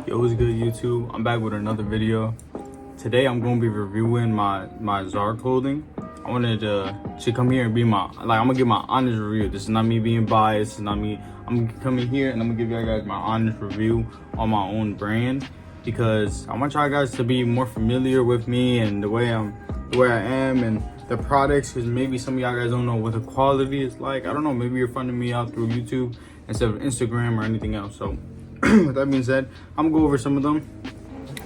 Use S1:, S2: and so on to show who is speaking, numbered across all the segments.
S1: Yo, what's good, YouTube? I'm back with another video. Today I'm going to be reviewing my Zara clothing. I wanted to come here and be I'm gonna give my honest review. This is not me being biased. It's not me. I'm coming here and I'm gonna give you guys my honest review on my own brand, because I want y'all guys to be more familiar with me and the way I am and the products, because maybe some of y'all guys don't know what the quality is like. I don't know, maybe you're finding me out through YouTube instead of Instagram or anything else. So with that being said, I'm gonna go over some of them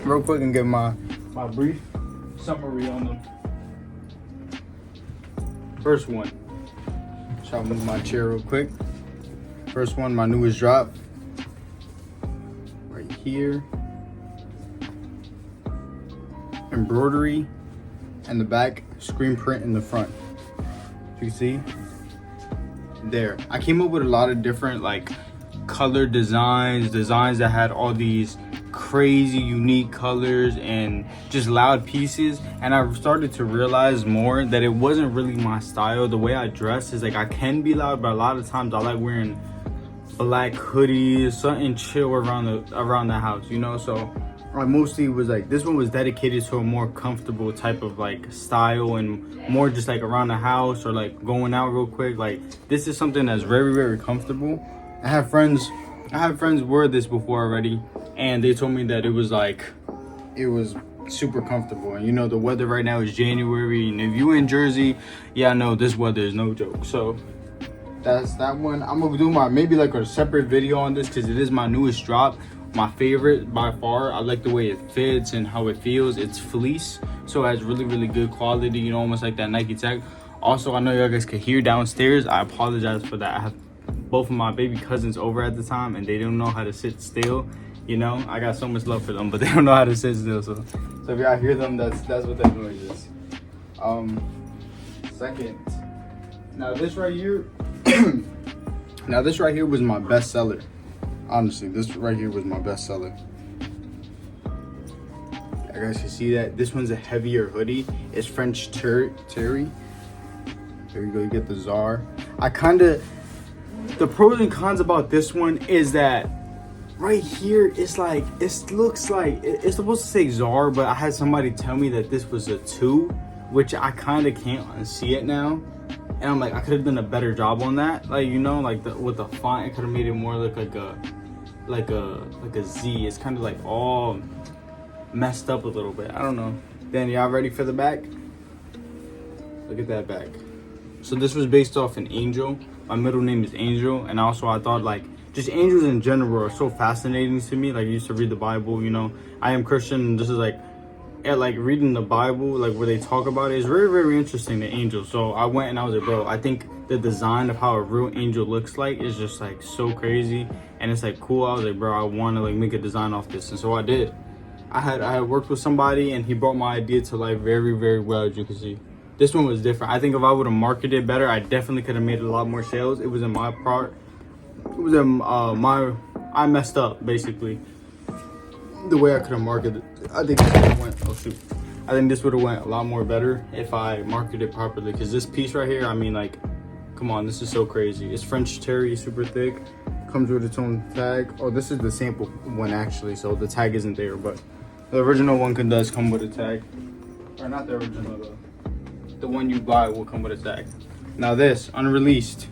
S1: real quick and give my brief summary on them. First one, shall move my chair real quick. First one, my newest drop right here. Embroidery in the back, screen print in the front. You see there, I came up with a lot of different like color designs that had all these crazy unique colors and just loud pieces, and I started to realize more that it wasn't really my style. The way I dress is like, I can be loud, but a lot of times I like wearing black hoodies, something chill around the house, you know. So I mostly was like, this one was dedicated to a more comfortable type of like style and more just like around the house or like going out real quick. Like, this is something that's very, very comfortable. I have friends wear this before already, and they told me that it was super comfortable. And you know, the weather right now is January, and if you in Jersey, yeah, I know this weather is no joke. So that's that one. I'm gonna do maybe like a separate video on this, because it is my newest drop. My favorite by far. I like the way it fits and how it feels. It's fleece, so it has really, really good quality, you know, almost like that Nike Tech. Also, I know you guys could hear downstairs. I apologize for that. I have both of my baby cousins over at the time, and they don't know how to sit still. You know, I got so much love for them, but they don't know how to sit still. So if y'all hear them, that's what that noise is. Second, now this right here was my best seller. Honestly, this right here was my best seller. You guys can see that this one's a heavier hoodie. It's French terry. There you go. You get the Zara. The pros and cons about this one is that right here, it's like, it looks like it's supposed to say Zara, but I had somebody tell me that this was a 2, which I kind of can't unsee it now. And I'm like, I could have done a better job on that. Like, you know, like with the font, it could have made it more look like a Z. It's kind of like all messed up a little bit. I don't know. Then y'all ready for the back? Look at that back. So this was based off an angel. My middle name is Angel, and also I thought like just angels in general are so fascinating to me. Like, I used to read the Bible, you know. I am Christian, and this is like reading the Bible, like where they talk about it, is very, very interesting, the angel. So I went and I was like, bro, I think the design of how a real angel looks like is just like so crazy, and it's like cool. I was like, bro, I want to like make a design off this, and so I did. I had worked with somebody, and he brought my idea to life very, very well. As you can see, this one was different. I think if I would have marketed it better, I definitely could have made a lot more sales. It was in my part. It was in I messed up basically. The way I could have marketed, I think this would have went. Oh shoot! I think this would have went a lot more better if I marketed it properly. Because this piece right here, I mean, like, come on, this is so crazy. It's French terry, super thick. Comes with its own tag. Oh, this is the sample one actually, so the tag isn't there, but the original one does come with a tag. Or not the original though. The one you buy will come with a tag. Now this unreleased.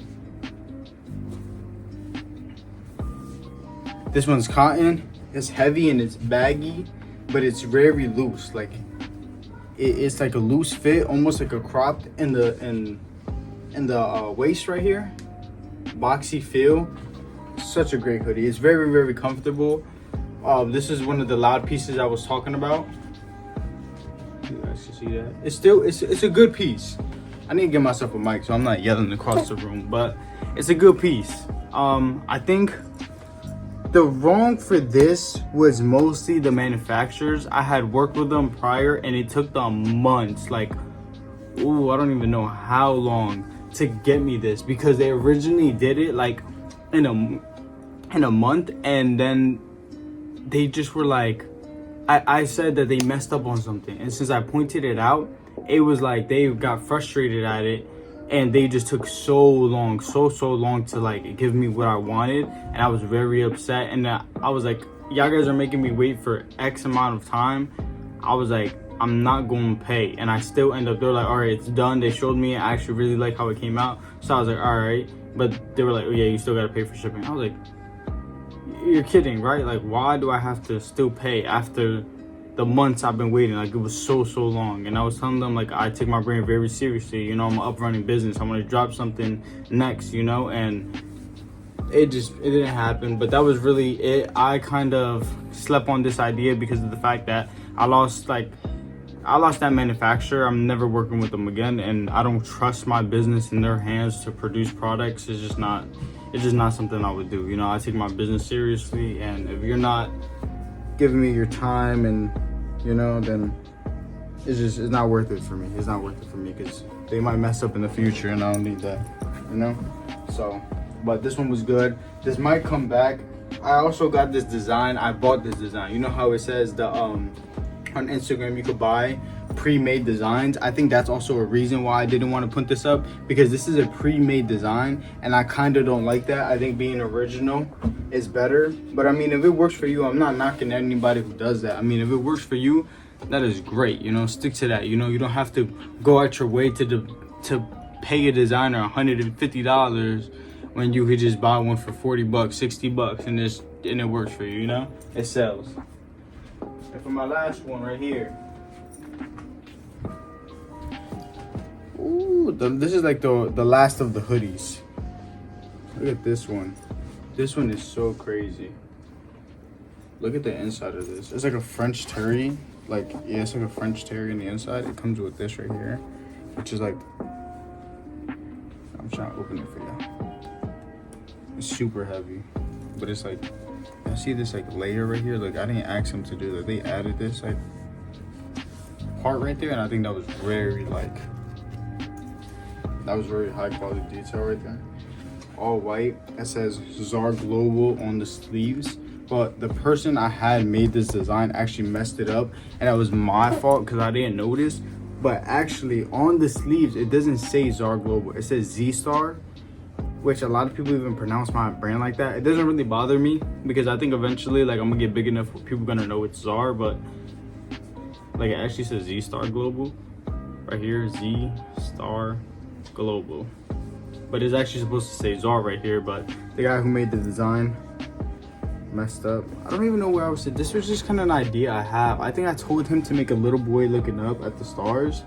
S1: This one's cotton. It's heavy and it's baggy, but it's very loose. Like it's like a loose fit, almost like a cropped in the waist right here. Boxy feel. Such a great hoodie. It's very, very comfortable. This is one of the loud pieces I was talking about. You guys can see that. It's a good piece. I need to get myself a mic so I'm not yelling across the room, but it's a good piece. I think the wrong for this was mostly the manufacturers. I had worked with them prior, and it took them months, like, ooh, I don't even know how long, to get me this, because they originally did it like in a month, and then they just were like, I said that they messed up on something, and since I pointed it out, it was like they got frustrated at it, and they just took so long to like give me what I wanted, and I was very upset. And I was like, y'all guys are making me wait for X amount of time. I was like, I'm not going to pay. And I still end up, they're like, all right, it's done. They showed me, I actually really like how it came out. So I was like, all right. But they were like, oh yeah, you still got to pay for shipping. I was like, you're kidding, right? Like, why do I have to still pay after the months I've been waiting? Like, it was so long. And I was telling them, like, I take my brand very seriously. You know, I'm an up running business. I'm going to drop something next, you know? And it didn't happen. But that was really it. I kind of slept on this idea because of the fact that I lost that manufacturer. I'm never working with them again, and I don't trust my business in their hands to produce products. It's just not something I would do. You know, I take my business seriously, and if you're not giving me your time, and you know, then it's not worth it for me. It's not worth it for me because they might mess up in the future, and I don't need that. You know, so. But this one was good. This might come back. I also got this design. I bought this design. You know how it says the on Instagram you could buy pre-made designs. I think that's also a reason why I didn't want to put this up, because this is a pre-made design and I kind of don't like that. I think being original is better. But I mean, if it works for you, I'm not knocking anybody who does that. I mean, if it works for you, that is great. You know, stick to that. You know, you don't have to go out your way to pay a designer $150 when you could just buy one for 40 bucks, 60 bucks, and it works for you, you know? It sells. And for my last one right here. Ooh, this is like the last of the hoodies. Look at this one. This one is so crazy. Look at the inside of this. It's like a French terry. Like, yeah, it's like a French terry on the inside. It comes with this right here, which is like, I'm trying to open it for you. It's super heavy, but it's like, I see this like layer right here. Like, I didn't ask them to do that. They added this like part right there, and I think that was very high quality detail right there. All white. It says Czar Global on the sleeves, but the person I had made this design actually messed it up, and that was my fault because I didn't notice. But actually on the sleeves it doesn't say Czar Global, it says Z Star, which a lot of people even pronounce my brand like that. It doesn't really bother me because I think eventually, like, I'm gonna get big enough where people gonna know it's Czar, but like, it actually says Z Star Global right here, Z Star Global, but it's actually supposed to say Czar right here. But the guy who made the design messed up. I don't even know where I was. This was just kind of an idea I have. I think I told him to make a little boy looking up at the stars,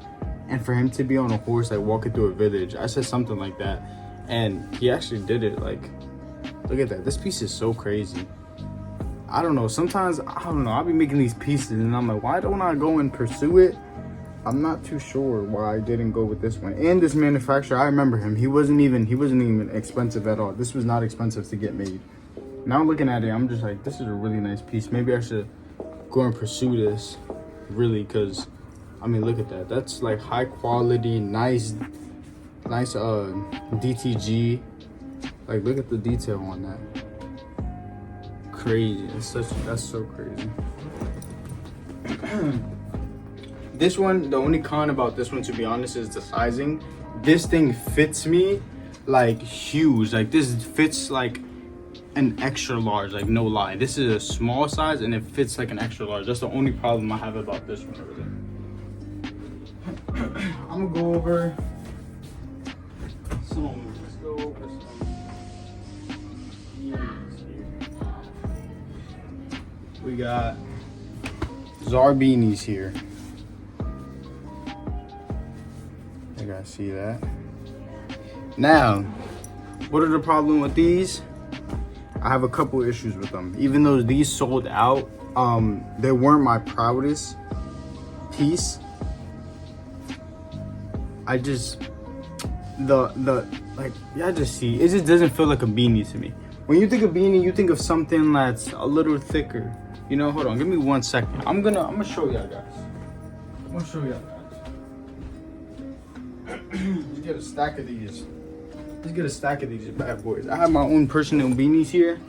S1: and for him to be on a horse like walking through a village. I said something like that, and he actually did it. Like, look at that. This piece is so crazy. I don't know, sometimes, I don't know, I'll be making these pieces and I'm like, why don't I go and pursue it? I'm not too sure why I didn't go with this one. And this manufacturer, I remember him. He wasn't even expensive at all. This was not expensive to get made. Now looking at it, I'm just like, this is a really nice piece. Maybe I should go and pursue this, really, because I mean, look at that. That's like high quality, nice DTG. Like, look at the detail on that. Crazy. That's so crazy. This one, the only con about this one, to be honest, is the sizing. This thing fits me like huge. Like, this fits like an extra large, like, no lie. This is a small size and it fits like an extra large. That's the only problem I have about this one over there. I'm gonna go over some. Let's go over some. We got Czar beanies here. You guys see that? Now, what are the problem with these? I have a couple issues with them. Even though these sold out, they weren't my proudest piece. I just, like, y'all just see, it just doesn't feel like a beanie to me. When you think of beanie, you think of something that's a little thicker. You know, hold on, give me 1 second. I'm gonna show y'all guys. I'm gonna show y'all guys. Let's get a stack of these. Let's get a stack of these bad boys. I have my own personal beanies here.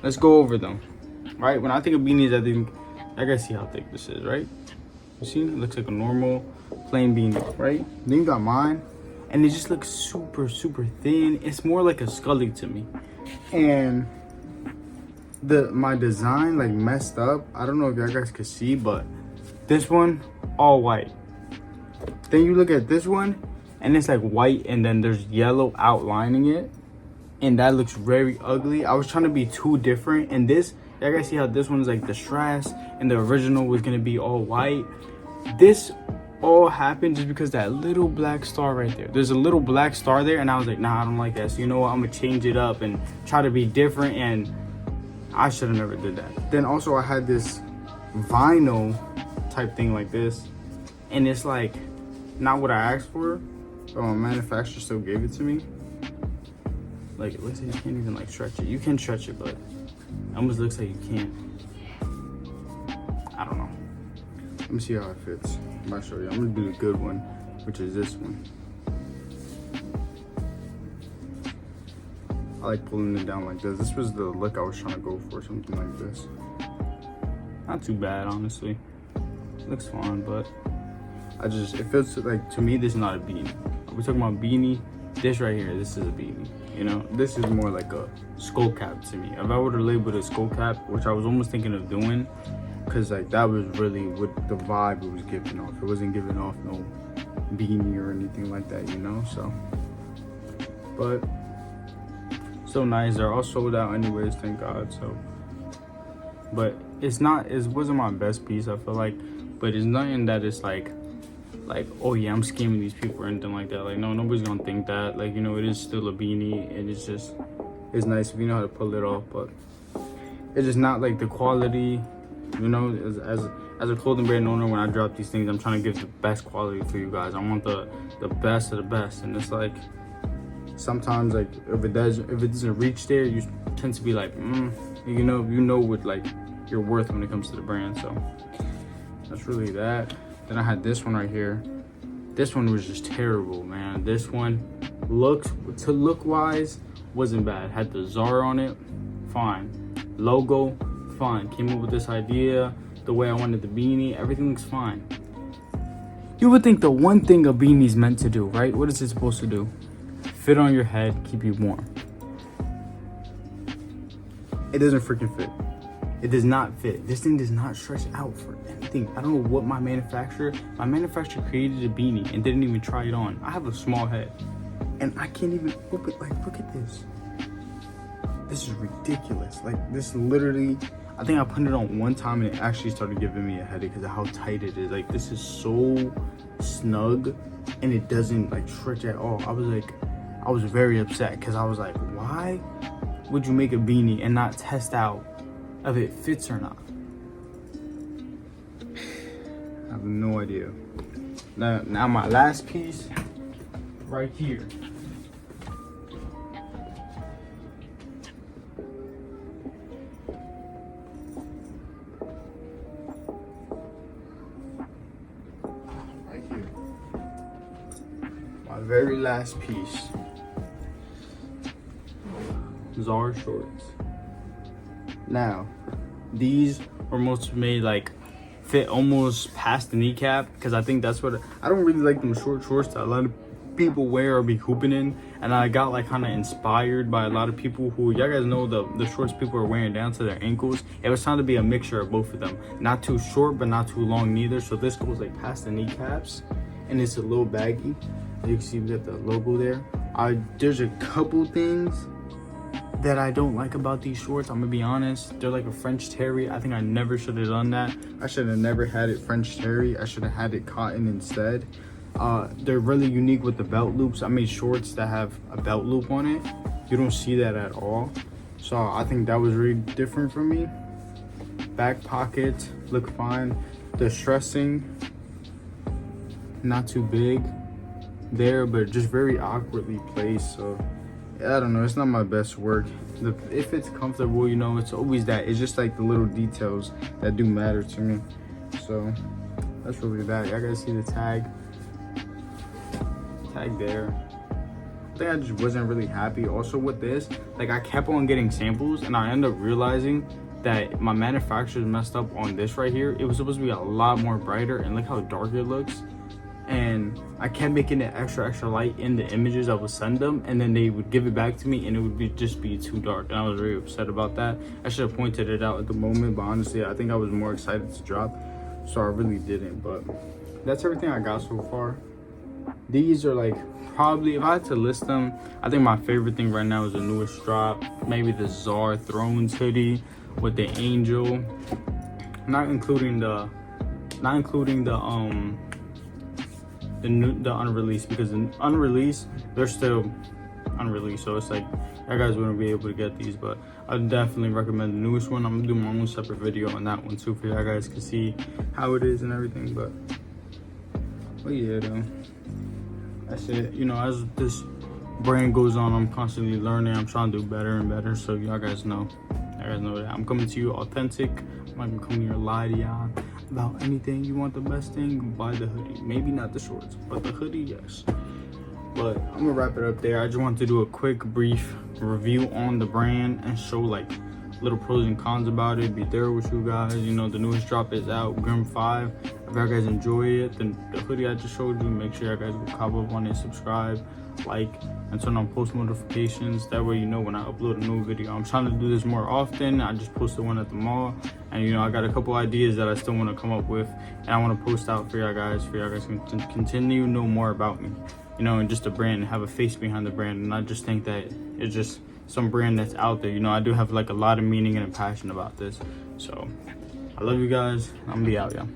S1: Let's go over them. Right? When I think of beanies, I think, I gotta see how thick this is, right? You see? It looks like a normal plain beanie, right? Then you got mine, and it just looks super, super thin. It's more like a Scully to me. And my design like messed up. I don't know if y'all guys could see, but this one all white. Then you look at this one and it's like white and then there's yellow outlining it, and that looks very ugly. I was trying to be too different, and this, y'all guys see how this one's like distressed and the original was gonna be all white. This all happened just because that little black star right there. There's a little black star there, and I was like, nah, I don't like that. So you know what? I'm gonna change it up and try to be different, and I should have never did that. Then also I had this vinyl type thing like this, and it's like not what I asked for, but my manufacturer still gave it to me. Like it looks like you can't even like stretch it. You can stretch it, but it almost looks like you can't. I don't know. Let me see how it fits. I'm gonna show you. I'm gonna do the good one, which is this one. I like pulling it down like this. This was the look I was trying to go for, something like this. Not too bad, honestly. Looks fine, but it feels like, to me, this is not a beanie. We're talking about beanie. This right here, this is a beanie. You know, this is more like a skull cap to me. If I were to label it a skull cap, which I was almost thinking of doing, because like that was really what the vibe it was giving off. It wasn't giving off no beanie or anything like that, you know. So, but so nice. They're all sold out anyways, thank God. So, but it wasn't my best piece, I feel like, but it's nothing that it's like oh yeah, I'm scamming these people or anything like that. Like, no, nobody's gonna think that. Like, you know, it is still a beanie, and it's nice if you know how to pull it off, but it's just not like the quality. You know, as a clothing brand owner, when I drop these things, I'm trying to give the best quality for you guys. I want the best of the best, and it's like sometimes like if it doesn't reach there, you tend to be like, you know what like your worth when it comes to the brand. So that's really that. Then I had this one right here. This one was just terrible, man. This one look wise wasn't bad. Had the Zara on it, fine. Logo, fine. Came up with this idea, the way I wanted the beanie, everything looks fine. You would think the one thing a beanie's meant to do, right? What is it supposed to do? Fit on your head, keep you warm. It doesn't freaking fit. It does not fit. This thing does not stretch out for anything. I don't know what my manufacturer created a beanie and didn't even try it on. I have a small head and I can't even open, like, look at this. This is ridiculous. Like, this literally, I think I put it on one time and it actually started giving me a headache because of how tight it is. Like, this is so snug and it doesn't like stretch at all. I was very upset because I was like, why would you make a beanie and not test out if it fits or not? I have no idea. Now my last piece right here. Right here. My very last piece. Zara shorts. Now, these were most made like fit almost past the kneecap, because I think that's what I don't really like them short shorts that a lot of people wear or be hooping in, and I got like kind of inspired by a lot of people who, y'all guys know the shorts people are wearing down to their ankles. It was trying to be a mixture of both of them, not too short but not too long neither. So this goes like past the kneecaps and it's a little baggy. As you can see, we got the logo there. There's a couple things that I don't like about these shorts. I'm gonna be honest. They're like a French terry. I think I never should have done that. I should have never had it French terry. I should have had it cotton instead. They're really unique with the belt loops. I made shorts that have a belt loop on it. You don't see that at all. So I think that was really different for me. Back pockets look fine. The stressing, not too big there, but just very awkwardly placed. So I don't know, it's not my best work. If it's comfortable, you know, it's always that. It's just like the little details that do matter to me. So that's really that. Y'all guys see the tag there. I think I just wasn't really happy also with this. Like, I kept on getting samples and I ended up realizing that my manufacturers messed up on this right here. It was supposed to be a lot more brighter, and look how dark it looks. and I kept making it extra light in the images I would send them, and then they would give it back to me and it would just be too dark, and I was very upset about that. I should have pointed it out at the moment, but honestly I think I was more excited to drop, so I really didn't. But that's everything I got so far. These are like, probably if I had to list them, I think my favorite thing right now is the newest drop, maybe the Czar Thrones hoodie with the angel, not including the unreleased, because the unreleased, they're still unreleased, so it's like you guys wouldn't be able to get these. But I definitely recommend the newest one. I'm gonna do my own separate video on that one too, for you guys can see how it is and everything. But yeah, though, that's it. You know, as this brand goes on, I'm constantly learning. I'm trying to do better and better, so y'all guys know. You guys know that I'm coming to you authentic. I'm not gonna come here and lie to y'all about anything. You want the best thing, buy the hoodie. Maybe not the shorts, but the hoodie, yes. But I'm gonna wrap it up there. I just wanted to do a quick brief review on the brand and show like little pros and cons about it, be there with you guys. You know, the newest drop is out, Grim 5. If you guys enjoy it, then the hoodie I just showed you, make sure you guys go cop up on it, subscribe, like, and turn on post notifications. That way you know when I upload a new video. I'm trying to do this more often. I just posted one at the mall, and you know, I got a couple ideas that I still want to come up with, and I want to post out for y'all guys can continue to know more about me, you know, and just a brand, have a face behind the brand, and not just think that it's just some brand that's out there. You know, I do have like a lot of meaning and a passion about this. So I love you guys. I'm gonna be out, y'all.